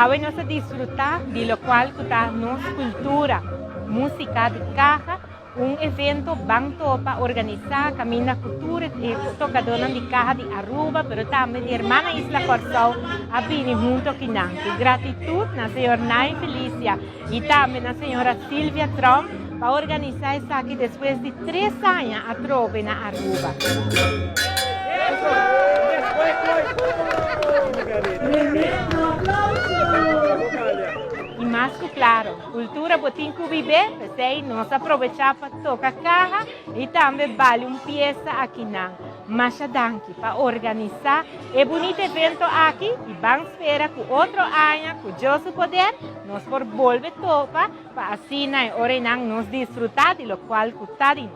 Hábenos a disfrutar de lo cual está nuestra cultura, música de caja, un evento banto para organizar Camina Cultura y tocadora de caja de Aruba, pero también de Hermana Isla Corzao a venir junto a Quinanque. Gratitud a la señora Nay Felicia y también a la señora Silvia Trump para organizar esto aquí después de 3 años a Trove en Aruba. Y más que claro, cultura botín que vive, pues nos aprovechar para tocar caja y también vale un pieza aquí na Machadanki para organizar el bonito evento aquí y van a esperar que otro año, con yo su poder, nos por volver topa para así na Orenan nos disfrutar de lo cual está de nos.